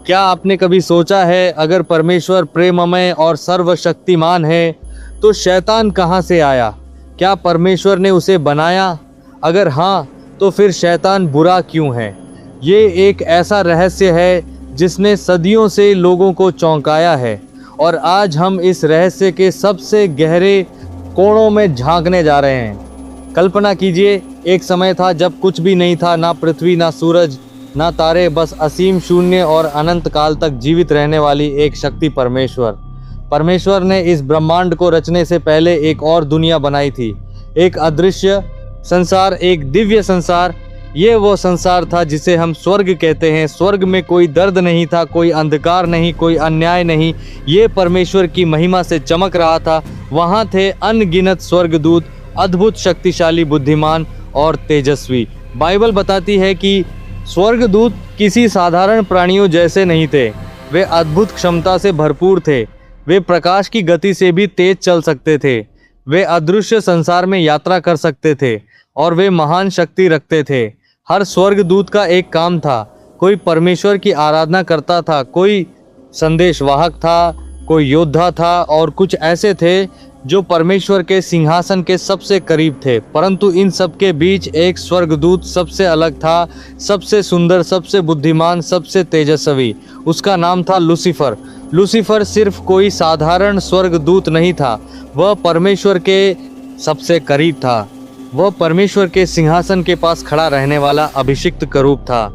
क्या आपने कभी सोचा है अगर परमेश्वर प्रेममय और सर्वशक्तिमान है तो शैतान कहाँ से आया? क्या परमेश्वर ने उसे बनाया? अगर हाँ, तो फिर शैतान बुरा क्यों है? ये एक ऐसा रहस्य है जिसने सदियों से लोगों को चौंकाया है और आज हम इस रहस्य के सबसे गहरे कोणों में झांकने जा रहे हैं। कल्पना कीजिए, एक समय था जब कुछ भी नहीं था, ना पृथ्वी, ना सूरज, ना तारे, बस असीम शून्य और अनंत काल तक जीवित रहने वाली एक शक्ति परमेश्वर ने इस ब्रह्मांड को रचने से पहले एक और दुनिया बनाई थी, एक अदृश्य संसार, एक दिव्य संसार। ये वो संसार था जिसे हम स्वर्ग कहते हैं। स्वर्ग में कोई दर्द नहीं था, कोई अंधकार नहीं, कोई अन्याय नहीं। ये परमेश्वर की महिमा से चमक रहा था। वहाँ थे अनगिनत स्वर्गदूत, अद्भुत, शक्तिशाली, बुद्धिमान और तेजस्वी। बाइबल बताती है कि स्वर्गदूत किसी साधारण प्राणियों जैसे नहीं थे। वे अद्भुत क्षमता से भरपूर थे। वे प्रकाश की गति से भी तेज चल सकते थे। वे अदृश्य संसार में यात्रा कर सकते थे और वे महान शक्ति रखते थे। हर स्वर्गदूत का एक काम था। कोई परमेश्वर की आराधना करता था, कोई संदेशवाहक था, कोई योद्धा था और कुछ ऐसे थे जो परमेश्वर के सिंहासन के सबसे करीब थे। परंतु इन सब के बीच एक स्वर्गदूत सबसे अलग था, सबसे सुंदर, सबसे बुद्धिमान, सबसे तेजस्वी। उसका नाम था लूसीफर। लूसीफर सिर्फ कोई साधारण स्वर्गदूत नहीं था, वह परमेश्वर के सबसे करीब था। वह परमेश्वर के सिंहासन के पास खड़ा रहने वाला अभिषिक्त करूब था।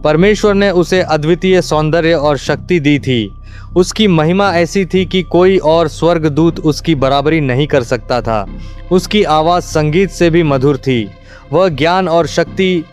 परमेश्वर ने उसे अद्वितीय सौंदर्य और शक्ति दी थी। उसकी महिमा ऐसी थी कि कोई और स्वर्गदूत उसकी बराबरी नहीं कर सकता था। उसकी आवाज़ संगीत से भी मधुर थी। वह ज्ञान और शक्ति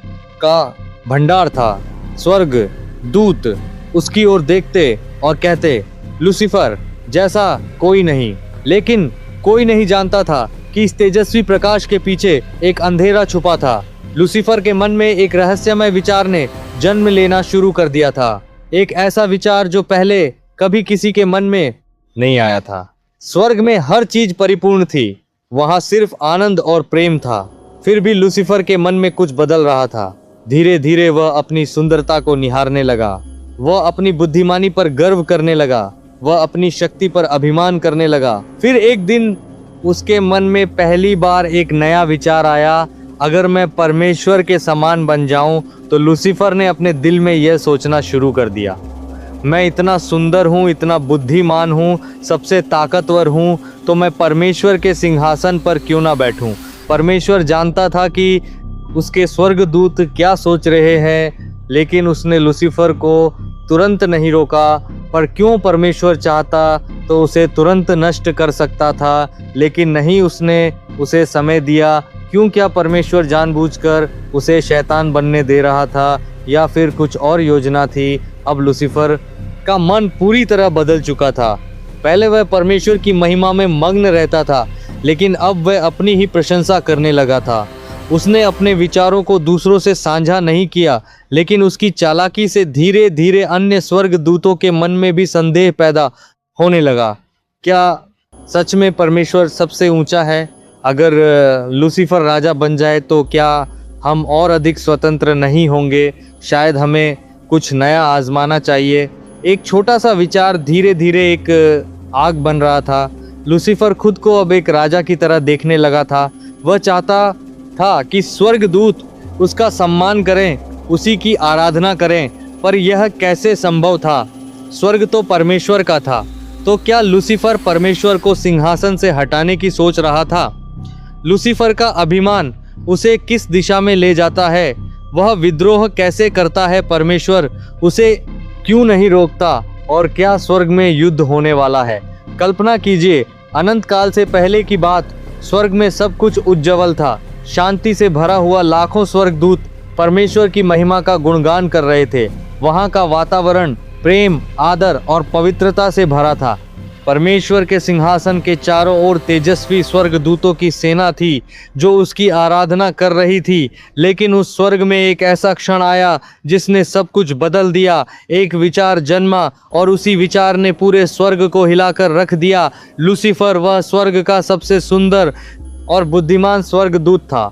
का भंडार था। स्वर्गदूत उसकी ओर देखते और कहते, लूसीफर जैसा कोई नहीं। लेकिन कोई नहीं जानता था कि इस तेजस्वी प्रकाश के पीछे एक अंधेरा छुपा था। लूसीफर के मन में एक रहस्यमय विचार ने जन्म लेना शुरू कर दिया था। एक ऐसा विचार जो पहले कभी किसी के मन में नहीं आया था। स्वर्ग में हर चीज परिपूर्ण थी, वहां सिर्फ आनंद और प्रेम था। फिर भी लूसीफर के मन में कुछ बदल रहा था। धीरे धीरे वह अपनी सुंदरता को निहारने लगा। वह अपनी बुद्धिमानी पर गर्व करने लगा। वह अपनी शक्ति पर अभिमान करने लगा। फिर एक दिन उसके मन में पहली बार एक नया विचार आया, अगर मैं परमेश्वर के समान बन जाऊं तो लूसीफर ने अपने दिल में यह सोचना शुरू कर दिया, मैं इतना सुंदर हूँ, इतना बुद्धिमान हूँ, सबसे ताकतवर हूँ, तो मैं परमेश्वर के सिंहासन पर क्यों ना बैठूं। परमेश्वर जानता था कि उसके स्वर्गदूत क्या सोच रहे हैं, लेकिन उसने लूसीफर को तुरंत नहीं रोका। पर क्यों? परमेश्वर चाहता तो उसे तुरंत नष्ट कर सकता था, लेकिन नहीं, उसने उसे समय दिया। क्यों? क्या परमेश्वर जानबूझकर उसे शैतान बनने दे रहा था या फिर कुछ और योजना थी? अब लूसीफर का मन पूरी तरह बदल चुका था। पहले वह परमेश्वर की महिमा में मग्न रहता था, लेकिन अब वह अपनी ही प्रशंसा करने लगा था। उसने अपने विचारों को दूसरों से साझा नहीं किया, लेकिन उसकी चालाकी से धीरे धीरे अन्य स्वर्गदूतों के मन में भी संदेह पैदा होने लगा। क्या सच में परमेश्वर सबसे ऊंचा है? अगर लूसीफर राजा बन जाए तो क्या हम और अधिक स्वतंत्र नहीं होंगे? शायद हमें कुछ नया आजमाना चाहिए। एक छोटा सा विचार धीरे धीरे एक आग बन रहा था। लूसीफर खुद को अब एक राजा की तरह देखने लगा था। वह चाहता था कि स्वर्गदूत उसका सम्मान करें, उसी की आराधना करें, पर यह कैसे संभव था? स्वर्ग तो परमेश्वर का था, तो क्या लूसीफर परमेश्वर को सिंहासन से हटाने की सोच रहा था? लूसीफर का अभिमान उसे किस दिशा में ले जाता है? वह विद्रोह कैसे करता है? परमेश्वर उसे क्यों नहीं रोकता? और क्या स्वर्ग में युद्ध होने वाला है? कल्पना कीजिए, अनंत काल से पहले की बात। स्वर्ग में सब कुछ उज्जवल था, शांति से भरा हुआ। लाखों स्वर्गदूत परमेश्वर की महिमा का गुणगान कर रहे थे। वहाँ का वातावरण प्रेम, आदर और पवित्रता से भरा था। परमेश्वर के सिंहासन के चारों ओर तेजस्वी स्वर्गदूतों की सेना थी जो उसकी आराधना कर रही थी। लेकिन उस स्वर्ग में एक ऐसा क्षण आया जिसने सब कुछ बदल दिया। एक विचार जन्मा और उसी विचार ने पूरे स्वर्ग को हिलाकर रख दिया। लूसीफर वह स्वर्ग का सबसे सुंदर और बुद्धिमान स्वर्गदूत था।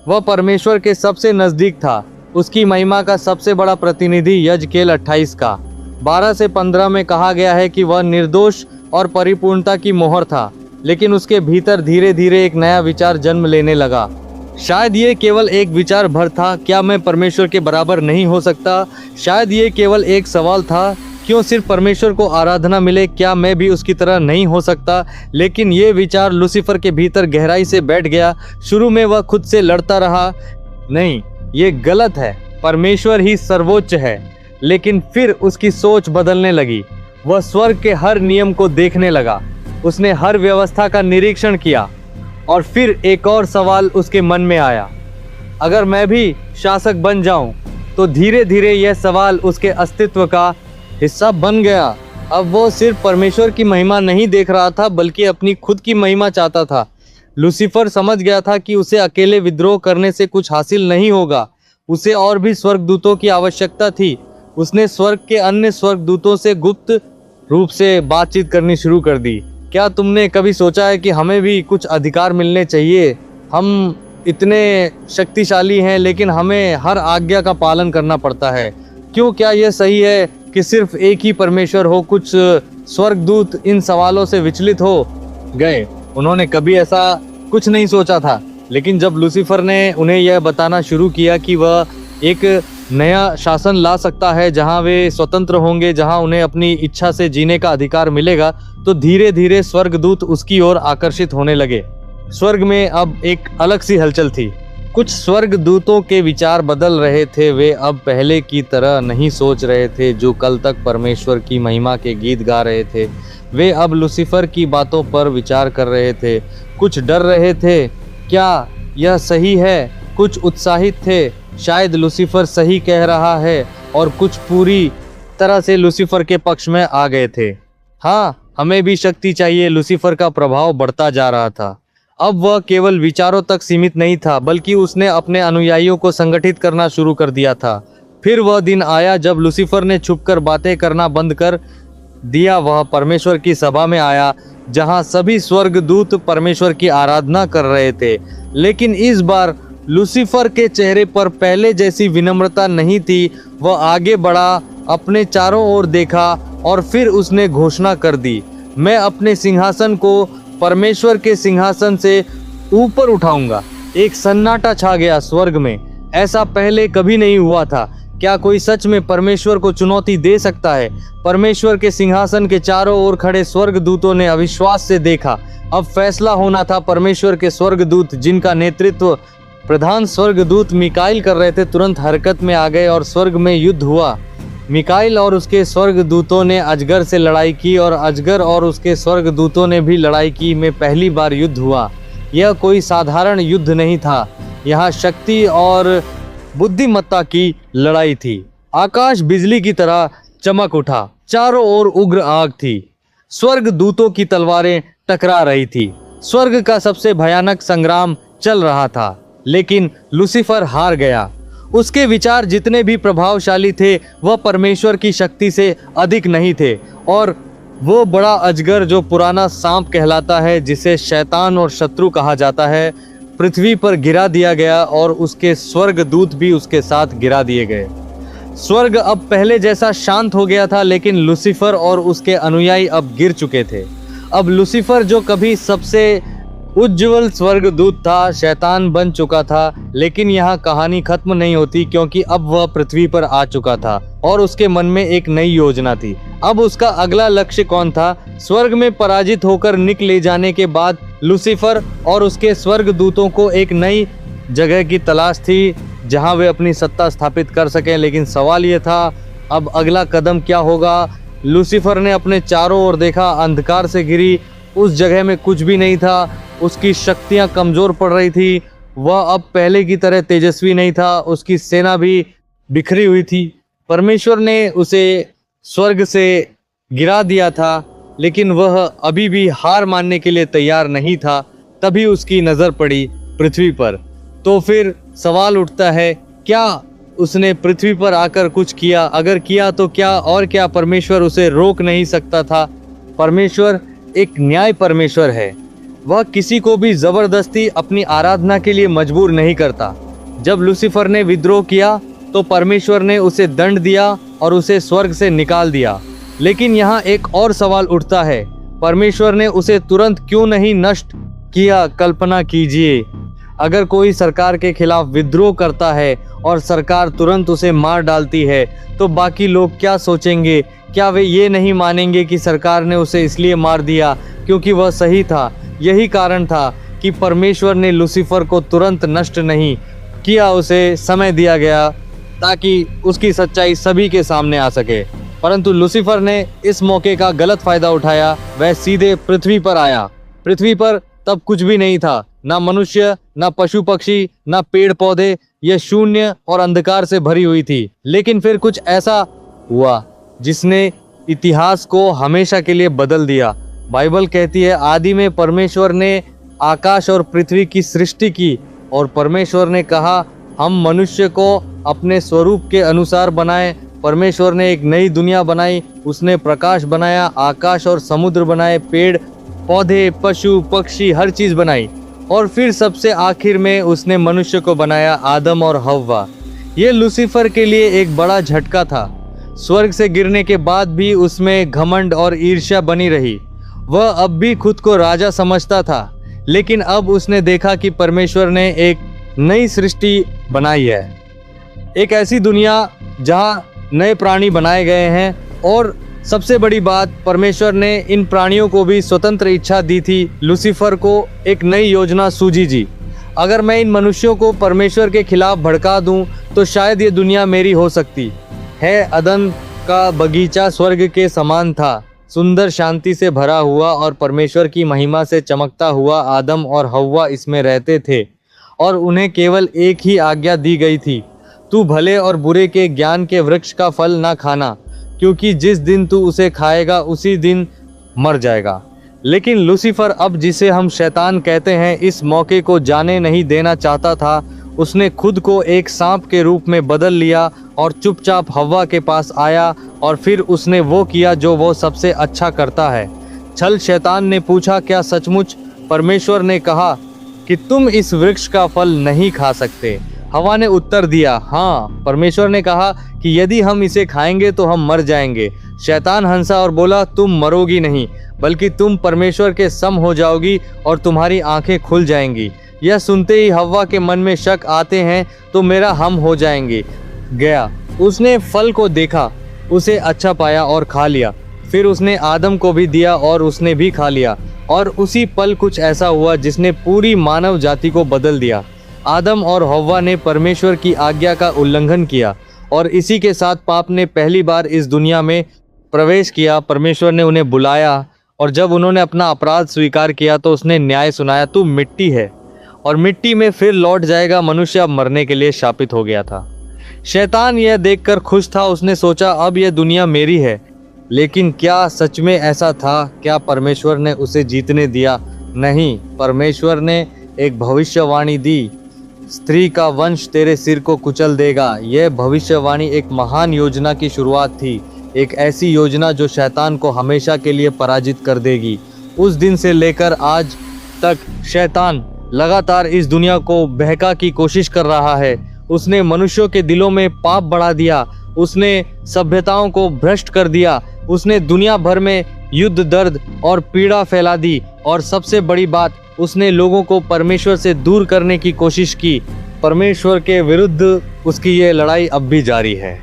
वह परमेश्वर के सबसे नज़दीक था। उसकी महिमा का सबसे बड़ा प्रतिनिधि यजकेल 28 का 12 से 15 में कहा गया है कि वह निर्दोष और परिपूर्णता की मोहर था, लेकिन उसके भीतर धीरे धीरे एक नया विचार जन्म लेने लगा। शायद ये केवल एक विचार भर था, क्या मैं परमेश्वर के बराबर नहीं हो सकता? शायद ये केवल एक सवाल था, क्यों सिर्फ परमेश्वर को आराधना मिले, क्या मैं भी उसकी तरह नहीं हो सकता? लेकिन ये विचार लूसीफर के भीतर गहराई से बैठ गया। शुरू में वह खुद से लड़ता रहा, नहीं ये गलत है, परमेश्वर ही सर्वोच्च है। लेकिन फिर उसकी सोच बदलने लगी। वह स्वर्ग के हर नियम को देखने लगा, उसने हर व्यवस्था का निरीक्षण किया और फिर एक और सवाल उसके मन में आया, अगर मैं भी शासक बन जाऊं? तो धीरे धीरे यह सवाल उसके अस्तित्व का हिस्सा बन गया। अब वो सिर्फ परमेश्वर की महिमा नहीं देख रहा था, बल्कि अपनी खुद की महिमा चाहता था। लूसीफर समझ गया था कि उसे अकेले विद्रोह करने से कुछ हासिल नहीं होगा, उसे और भी स्वर्गदूतों की आवश्यकता थी। उसने स्वर्ग के अन्य स्वर्गदूतों से गुप्त रूप से बातचीत करनी शुरू कर दी। क्या तुमने कभी सोचा है कि हमें भी कुछ अधिकार मिलने चाहिए? हम इतने शक्तिशाली हैं, लेकिन हमें हर आज्ञा का पालन करना पड़ता है। क्यों, क्या यह सही है कि सिर्फ एक ही परमेश्वर हो? कुछ स्वर्गदूत इन सवालों से विचलित हो गए। उन्होंने कभी ऐसा कुछ नहीं सोचा था, लेकिन जब लूसीफर ने उन्हें यह बताना शुरू किया कि वह एक नया शासन ला सकता है जहां वे स्वतंत्र होंगे, जहां उन्हें अपनी इच्छा से जीने का अधिकार मिलेगा, तो धीरे धीरे स्वर्गदूत उसकी ओर आकर्षित होने लगे। स्वर्ग में अब एक अलग सी हलचल थी। कुछ स्वर्गदूतों के विचार बदल रहे थे। वे अब पहले की तरह नहीं सोच रहे थे। जो कल तक परमेश्वर की महिमा के गीत गा रहे थे, वे अब लूसीफर की बातों पर विचार कर रहे थे। कुछ डर रहे थे, क्या यह सही है? कुछ उत्साहित थे, शायद लूसीफर सही कह रहा है, और कुछ पूरी तरह से लूसीफर के पक्ष में आ गए थे। हाँ, हमें भी शक्ति चाहिए। लूसीफर का प्रभाव बढ़ता जा रहा था। अब वह केवल विचारों तक सीमित नहीं था, बल्कि उसने अपने अनुयायियों को संगठित करना शुरू कर दिया था। फिर वह दिन आया जब लूसीफर ने छुपकर बातें करना बंद कर दिया। वह परमेश्वर की सभा में आया, जहां सभी स्वर्गदूत परमेश्वर की आराधना कर रहे थे। लेकिन इस बार लूसीफर के चेहरे पर पहले जैसी विनम्रता नहीं थी। वह आगे बढ़ा, अपने चारों ओर देखा और फिर उसने घोषणा कर दी, मैं अपने सिंहासन को परमेश्वर के सिंहासन से ऊपर उठाऊंगा। एक सन्नाटा छा गया स्वर्ग में। ऐसा पहले कभी नहीं हुआ था। क्या कोई सच में परमेश्वर को चुनौती दे सकता है? परमेश्वर के सिंहासन के चारों ओर खड़े स्वर्गदूतों ने अविश्वास से देखा। अब फैसला होना था। परमेश्वर के स्वर्गदूत, जिनका नेतृत्व प्रधान स्वर्गदूत मिकाइल कर रहे थे, तुरंत हरकत में आ गए और स्वर्ग में युद्ध हुआ। मिकाइल और उसके स्वर्गदूतों ने अजगर से लड़ाई की और अजगर और उसके स्वर्गदूतों ने भी लड़ाई की। में पहली बार युद्ध हुआ। यह कोई साधारण युद्ध नहीं था, यहाँ शक्ति और बुद्धिमत्ता की लड़ाई थी। आकाश बिजली की तरह चमक उठा, चारों ओर उग्र आग थी। स्वर्गदूतों की तलवारें टकरा रही थी। स्वर्ग का सबसे भयानक संग्राम चल रहा था, लेकिन लूसीफर हार गया। उसके विचार जितने भी प्रभावशाली थे, वह परमेश्वर की शक्ति से अधिक नहीं थे। और वो बड़ा अजगर, जो पुराना सांप कहलाता है, जिसे शैतान और शत्रु कहा जाता है, पृथ्वी पर गिरा दिया गया और उसके स्वर्गदूत भी उसके साथ गिरा दिए गए। स्वर्ग अब पहले जैसा शांत हो गया था, लेकिन लूसीफर और उसके अनुयायी अब गिर चुके थे। अब लूसीफर, जो कभी सबसे उज्जवल स्वर्गदूत था, शैतान बन चुका था। लेकिन यहाँ कहानी खत्म नहीं होती, क्योंकि अब वह पृथ्वी पर आ चुका था और उसके मन में एक नई योजना थी। अब उसका अगला लक्ष्य कौन था? स्वर्ग में पराजित होकर निकले जाने के बाद लूसीफर और उसके स्वर्गदूतों को एक नई जगह की तलाश थी, जहाँ वे अपनी सत्ता स्थापित कर सकें। लेकिन सवाल ये था, अब अगला कदम क्या होगा? लूसीफर ने अपने चारों ओर देखा, अंधकार से घिरी उस जगह में कुछ भी नहीं था। उसकी शक्तियां कमजोर पड़ रही थी। वह अब पहले की तरह तेजस्वी नहीं था। उसकी सेना भी बिखरी हुई थी। परमेश्वर ने उसे स्वर्ग से गिरा दिया था, लेकिन वह अभी भी हार मानने के लिए तैयार नहीं था। तभी उसकी नज़र पड़ी पृथ्वी पर। तो फिर सवाल उठता है, क्या उसने पृथ्वी पर आकर कुछ किया? अगर किया तो क्या, और क्या परमेश्वर उसे रोक नहीं सकता था? परमेश्वर एक न्याय परमेश्वर है। वह किसी को भी जबरदस्ती अपनी आराधना के लिए मजबूर नहीं करता। जब लूसीफर ने विद्रोह किया, तो परमेश्वर ने उसे दंड दिया और उसे स्वर्ग से निकाल दिया। लेकिन यहाँ एक और सवाल उठता है, परमेश्वर ने उसे तुरंत क्यों नहीं नष्ट किया? कल्पना कीजिए, अगर कोई सरकार के खिलाफ विद्रोह करता है और सरकार तुरंत उसे मार डालती है तो बाकी लोग क्या सोचेंगे? क्या वे ये नहीं मानेंगे कि सरकार ने उसे इसलिए मार दिया क्योंकि वह सही था? यही कारण था कि परमेश्वर ने लूसीफर को तुरंत नष्ट नहीं किया, उसे समय दिया गया ताकि उसकी सच्चाई सभी के सामने आ सके। परंतु लूसीफर ने इस मौके का गलत फायदा उठाया। वह सीधे पृथ्वी पर आया। पृथ्वी पर तब कुछ भी नहीं था, ना मनुष्य, ना पशु पक्षी, ना पेड़ पौधे। यह शून्य और अंधकार से भरी हुई थी। लेकिन फिर कुछ ऐसा हुआ जिसने इतिहास को हमेशा के लिए बदल दिया। बाइबल कहती है, आदि में परमेश्वर ने आकाश और पृथ्वी की सृष्टि की और परमेश्वर ने कहा हम मनुष्य को अपने स्वरूप के अनुसार बनाएं। परमेश्वर ने एक नई दुनिया बनाई। उसने प्रकाश बनाया, आकाश और समुद्र बनाए, पेड़ पौधे, पशु पक्षी, हर चीज बनाई। और फिर सबसे आखिर में उसने मनुष्य को बनाया, आदम और हव्वा। ये लूसीफर के लिए एक बड़ा झटका था। स्वर्ग से गिरने के बाद भी उसमें घमंड और ईर्ष्या बनी रही। वह अब भी खुद को राजा समझता था, लेकिन अब उसने देखा कि परमेश्वर ने एक नई सृष्टि बनाई है, एक ऐसी दुनिया जहाँ नए प्राणी बनाए गए हैं। और सबसे बड़ी बात, परमेश्वर ने इन प्राणियों को भी स्वतंत्र इच्छा दी थी। लूसीफर को एक नई योजना सूझी जी, अगर मैं इन मनुष्यों को परमेश्वर के खिलाफ भड़का दूं तो शायद ये दुनिया मेरी हो सकती है। अदन का बगीचा स्वर्ग के समान था, सुंदर शांति से भरा हुआ और परमेश्वर की महिमा से चमकता हुआ। आदम और हव्वा इसमें रहते थे और उन्हें केवल एक ही आज्ञा दी गई थी, तू भले और बुरे के ज्ञान के वृक्ष का फल ना खाना, क्योंकि जिस दिन तू उसे खाएगा उसी दिन मर जाएगा। लेकिन लूसीफर, अब जिसे हम शैतान कहते हैं, इस मौके को जाने नहीं देना चाहता था। उसने खुद को एक सांप के रूप में बदल लिया और चुपचाप हव्वा के पास आया और फिर उसने वो किया जो वो सबसे अच्छा करता है, छल। शैतान ने पूछा, क्या सचमुच परमेश्वर ने कहा कि तुम इस वृक्ष का फल नहीं खा सकते? हव्वा ने उत्तर दिया, हाँ, परमेश्वर ने कहा कि यदि हम इसे खाएंगे तो हम मर जाएंगे। शैतान हंसा और बोला, तुम मरोगी नहीं, बल्कि तुम परमेश्वर के सम हो जाओगी और तुम्हारी आंखें खुल जाएंगी। यह सुनते ही हव्वा के मन में शक आते हैं तो मेरा हम हो जाएंगे गया। उसने फल को देखा, उसे अच्छा पाया और खा लिया। फिर उसने आदम को भी दिया और उसने भी खा लिया। और उसी पल कुछ ऐसा हुआ जिसने पूरी मानव जाति को बदल दिया। आदम और हव्वा ने परमेश्वर की आज्ञा का उल्लंघन किया और इसी के साथ पाप ने पहली बार इस दुनिया में प्रवेश किया। परमेश्वर ने उन्हें बुलाया और जब उन्होंने अपना अपराध स्वीकार किया तो उसने न्याय सुनाया, तू मिट्टी है और मिट्टी में फिर लौट जाएगा। मनुष्य अब मरने के लिए शापित हो गया था। शैतान यह देखकर खुश था। उसने सोचा, अब यह दुनिया मेरी है। लेकिन क्या सच में ऐसा था? क्या परमेश्वर ने उसे जीतने दिया? नहीं, परमेश्वर ने एक भविष्यवाणी दी, स्त्री का वंश तेरे सिर को कुचल देगा। यह भविष्यवाणी एक महान योजना की शुरुआत थी, एक ऐसी योजना जो शैतान को हमेशा के लिए पराजित कर देगी। उस दिन से लेकर आज तक शैतान लगातार इस दुनिया को बहका की कोशिश कर रहा है। उसने मनुष्यों के दिलों में पाप बढ़ा दिया, उसने सभ्यताओं को भ्रष्ट कर दिया, उसने दुनिया भर में युद्ध, दर्द और पीड़ा फैला दी और सबसे बड़ी बात, उसने लोगों को परमेश्वर से दूर करने की कोशिश की। परमेश्वर के विरुद्ध उसकी ये लड़ाई अब भी जारी है।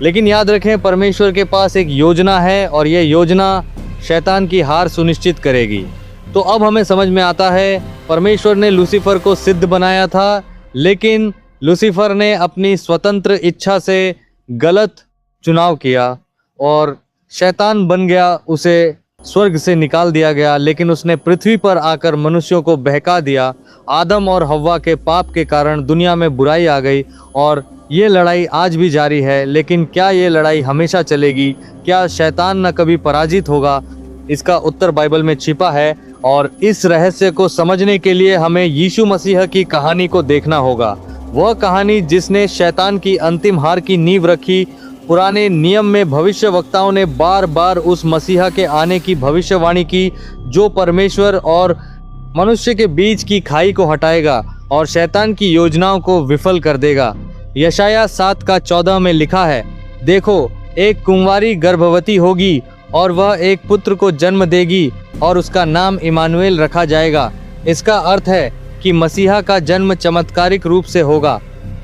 लेकिन याद रखें, परमेश्वर के पास एक योजना है और यह योजना शैतान की हार सुनिश्चित करेगी। तो अब हमें समझ में आता है, परमेश्वर ने लूसीफर को सिद्ध बनाया था, लेकिन लूसीफर ने अपनी स्वतंत्र इच्छा से गलत चुनाव किया और शैतान बन गया। उसे स्वर्ग से निकाल दिया गया, लेकिन उसने पृथ्वी पर आकर मनुष्यों को बहका दिया। आदम और हव्वा के पाप के कारण दुनिया में बुराई आ गई और ये लड़ाई आज भी जारी है। लेकिन क्या ये लड़ाई हमेशा चलेगी? क्या शैतान न कभी पराजित होगा? इसका उत्तर बाइबल में छिपा है और इस रहस्य को समझने के लिए हमें यीशु मसीह की कहानी को देखना होगा। वह कहानी जिसने शैतान की अंतिम हार की नींव रखी। पुराने नियम में भविष्यवक्ताओं ने बार बार उस मसीहा के आने की भविष्यवाणी की, जो परमेश्वर और मनुष्य के बीच की खाई को हटाएगा और शैतान की योजनाओं को विफल कर देगा। यशाया 7 का 14 में लिखा है, देखो एक कुंवारी गर्भवती होगी और वह एक पुत्र को जन्म देगी और उसका नाम इमानुएल रखा जाएगा। इसका अर्थ है कि मसीहा का जन्म चमत्कारिक रूप से होगा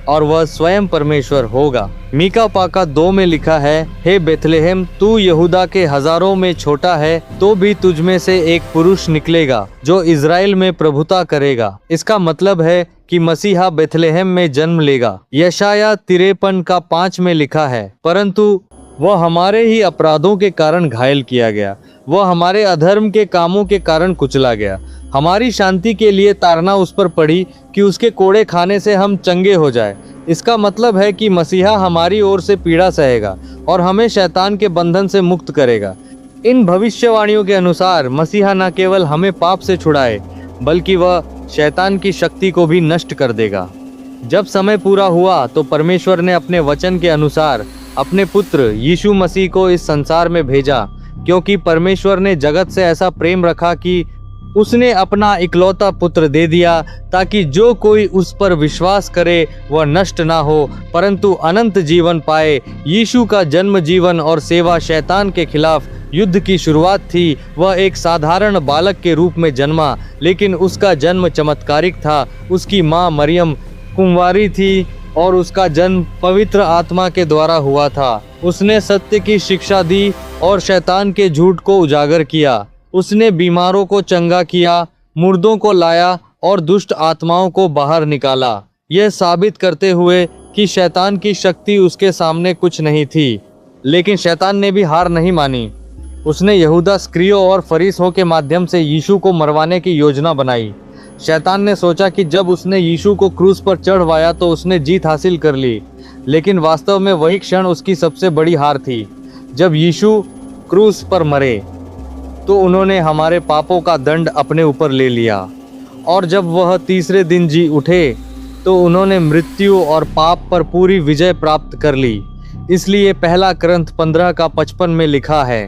और वह स्वयं परमेश्वर होगा। मीका पाका 2 में लिखा है, हे बेथलेहम, तू यहूदा के हजारों में छोटा है, तो भी तुझ में से एक पुरुष निकलेगा जो इज़राइल में प्रभुता करेगा। इसका मतलब है कि मसीहा बेथलेहम में जन्म लेगा। यशाया 53 का 5 में लिखा है, परंतु वह हमारे ही अपराधों के कारण घायल किया गया, वह हमारे अधर्म के कामों के कारण कुचला गया। हमारी शांति के लिए ताड़ना उस पर पड़ी कि उसके कोड़े खाने से हम चंगे हो जाए। इसका मतलब है कि मसीहा हमारी ओर से पीड़ा सहेगा और हमें शैतान के बंधन से मुक्त करेगा। इन भविष्यवाणियों के अनुसार मसीहा न केवल हमें पाप से छुड़ाए, बल्कि वह शैतान की शक्ति को भी नष्ट कर देगा। जब समय पूरा हुआ तो परमेश्वर ने अपने वचन के अनुसार अपने पुत्र यीशु मसीह को इस संसार में भेजा, क्योंकि परमेश्वर ने जगत से ऐसा प्रेम रखा कि उसने अपना इकलौता पुत्र दे दिया, ताकि जो कोई उस पर विश्वास करे वह नष्ट ना हो परंतु अनंत जीवन पाए। यीशु का जन्म, जीवन और सेवा शैतान के खिलाफ युद्ध की शुरुआत थी। वह एक साधारण बालक के रूप में जन्मा, लेकिन उसका जन्म चमत्कारिक था। उसकी माँ मरियम कुंवारी थी और उसका जन्म पवित्र आत्मा के द्वारा हुआ था। उसने सत्य की शिक्षा दी और शैतान के झूठ को उजागर किया। उसने बीमारों को चंगा किया, मुर्दों को लाया और दुष्ट आत्माओं को बाहर निकाला, यह साबित करते हुए कि शैतान की शक्ति उसके सामने कुछ नहीं थी। लेकिन शैतान ने भी हार नहीं मानी। उसने यहूदा स्क्रियो और फरीसों के माध्यम से यीशु को मरवाने की योजना बनाई। शैतान ने सोचा कि जब उसने यीशु को क्रूस पर चढ़वाया तो उसने जीत हासिल कर ली, लेकिन वास्तव में वही क्षण उसकी सबसे बड़ी हार थी। जब यीशु क्रूस पर मरे तो उन्होंने हमारे पापों का दंड अपने ऊपर ले लिया, और जब वह तीसरे दिन जी उठे तो उन्होंने मृत्यु और पाप पर पूरी विजय प्राप्त कर ली। इसलिए पहला करंथ 15 का 55 में लिखा है,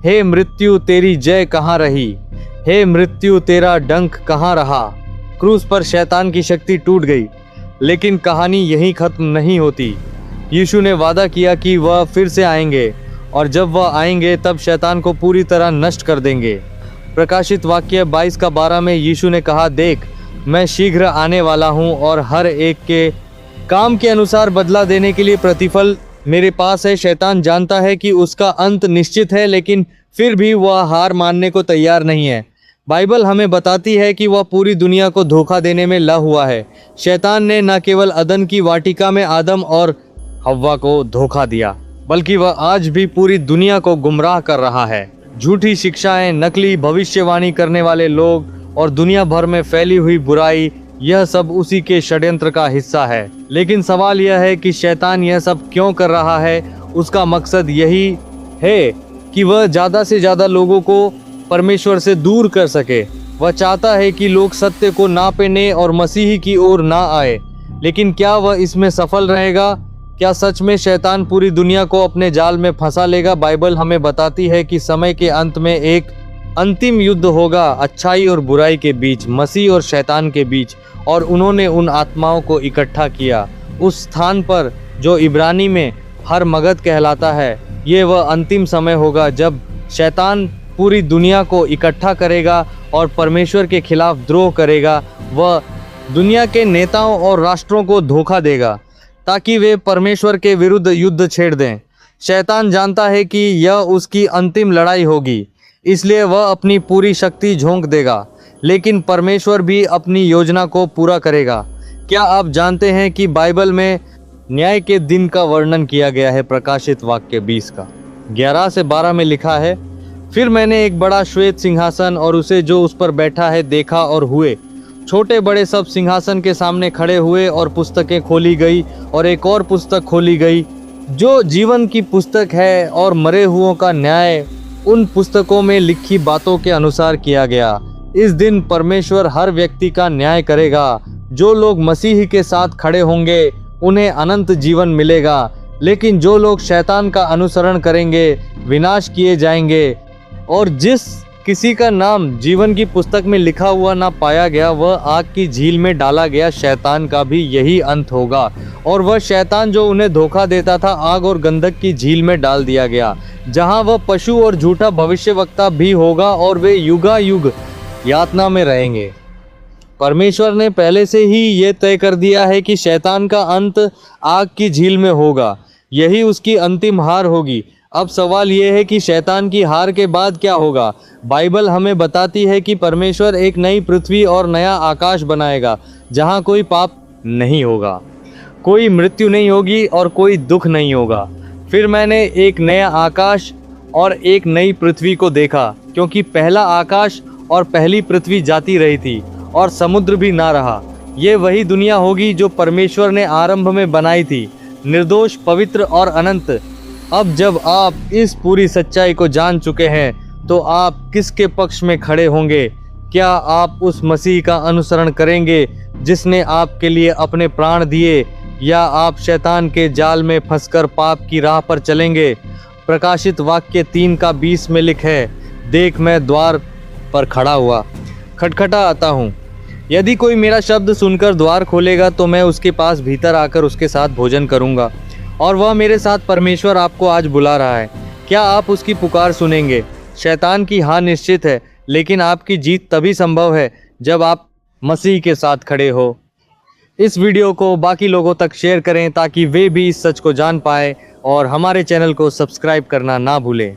हे मृत्यु तेरी जय कहाँ रही, हे मृत्यु तेरा डंक कहाँ रहा। क्रूस पर शैतान की शक्ति टूट गई, लेकिन कहानी यहीं खत्म नहीं होती। यीशु ने वादा किया कि वह फिर से आएंगे, और जब वह आएंगे तब शैतान को पूरी तरह नष्ट कर देंगे। प्रकाशित वाक्य 22 का 12 में यीशु ने कहा, देख मैं शीघ्र आने वाला हूँ और हर एक के काम के अनुसार बदला देने के लिए प्रतिफल मेरे पास है। शैतान जानता है कि उसका अंत निश्चित है, लेकिन फिर भी वह हार मानने को तैयार नहीं है। बाइबल हमें बताती है कि वह पूरी दुनिया को धोखा देने में लगा हुआ है। शैतान ने न केवल अदन की वाटिका में आदम और हव्वा को धोखा दिया, बल्कि वह आज भी पूरी दुनिया को गुमराह कर रहा है। झूठी शिक्षाएं, नकली भविष्यवाणी करने वाले लोग और दुनिया भर में फैली हुई बुराई, यह सब उसी के षड्यंत्र का हिस्सा है। लेकिन सवाल यह है कि शैतान यह सब क्यों कर रहा है। उसका मकसद यही है कि वह ज़्यादा से ज़्यादा लोगों को परमेश्वर से दूर कर सके। वह चाहता है कि लोग सत्य को ना पहने और मसीह की ओर ना आए। लेकिन क्या वह इसमें सफल रहेगा? क्या सच में शैतान पूरी दुनिया को अपने जाल में फंसा लेगा? बाइबल हमें बताती है कि समय के अंत में एक अंतिम युद्ध होगा, अच्छाई और बुराई के बीच, मसीह और शैतान के बीच, और उन्होंने उन आत्माओं को इकट्ठा किया उस स्थान पर जो इब्रानी में हर मगद कहलाता है। ये वह अंतिम समय होगा जब शैतान पूरी दुनिया को इकट्ठा करेगा और परमेश्वर के खिलाफ द्रोह करेगा। वह दुनिया के नेताओं और राष्ट्रों को धोखा देगा ताकि वे परमेश्वर के विरुद्ध युद्ध छेड़ दें। शैतान जानता है कि यह उसकी अंतिम लड़ाई होगी, इसलिए वह अपनी पूरी शक्ति झोंक देगा, लेकिन परमेश्वर भी अपनी योजना को पूरा करेगा। क्या आप जानते हैं कि बाइबल में न्याय के दिन का वर्णन किया गया है? प्रकाशित वाक्य 20 का 11 से 12 में लिखा है, फिर मैंने एक बड़ा श्वेत सिंहासन और उसे जो उस पर बैठा है देखा, और हुए छोटे बड़े सब सिंहासन के सामने खड़े हुए, और पुस्तकें खोली गई, और एक और पुस्तक खोली गई जो जीवन की पुस्तक है, और मरे हुओं का न्याय उन पुस्तकों में लिखी बातों के अनुसार किया गया। इस दिन परमेश्वर हर व्यक्ति का न्याय करेगा। जो लोग मसीह के साथ खड़े होंगे उन्हें अनंत जीवन मिलेगा, लेकिन जो लोग शैतान का अनुसरण करेंगे विनाश किए जाएंगे। और जिस किसी का नाम जीवन की पुस्तक में लिखा हुआ ना पाया गया, वह आग की झील में डाला गया। शैतान का भी यही अंत होगा, और वह शैतान जो उन्हें धोखा देता था, आग और गंधक की झील में डाल दिया गया, जहां वह पशु और झूठा भविष्यवक्ता भी होगा, और वे युगायुग यातना में रहेंगे। परमेश्वर ने पहले से ही ये तय कर दिया है कि शैतान का अंत आग की झील में होगा, यही उसकी अंतिम हार होगी। अब सवाल ये है कि शैतान की हार के बाद क्या होगा। बाइबल हमें बताती है कि परमेश्वर एक नई पृथ्वी और नया आकाश बनाएगा, जहां कोई पाप नहीं होगा, कोई मृत्यु नहीं होगी और कोई दुख नहीं होगा। फिर मैंने एक नया आकाश और एक नई पृथ्वी को देखा, क्योंकि पहला आकाश और पहली पृथ्वी जाती रही थी और समुद्र भी ना रहा। ये वही दुनिया होगी जो परमेश्वर ने आरंभ में बनाई थी, निर्दोष, पवित्र और अनंत। अब जब आप इस पूरी सच्चाई को जान चुके हैं, तो आप किसके पक्ष में खड़े होंगे? क्या आप उस मसीह का अनुसरण करेंगे जिसने आपके लिए अपने प्राण दिए, या आप शैतान के जाल में फंसकर पाप की राह पर चलेंगे? प्रकाशित वाक्य 3:20 में लिखा है, देख मैं द्वार पर खड़ा हुआ खटखटा आता हूँ। यदि कोई मेरा शब्द सुनकर द्वार खोलेगा, तो मैं उसके पास भीतर आकर उसके साथ भोजन करूँगा और वह मेरे साथ। परमेश्वर आपको आज बुला रहा है, क्या आप उसकी पुकार सुनेंगे? शैतान की हार निश्चित है, लेकिन आपकी जीत तभी संभव है जब आप मसीह के साथ खड़े हो। इस वीडियो को बाकी लोगों तक शेयर करें, ताकि वे भी इस सच को जान पाए, और हमारे चैनल को सब्सक्राइब करना ना भूलें।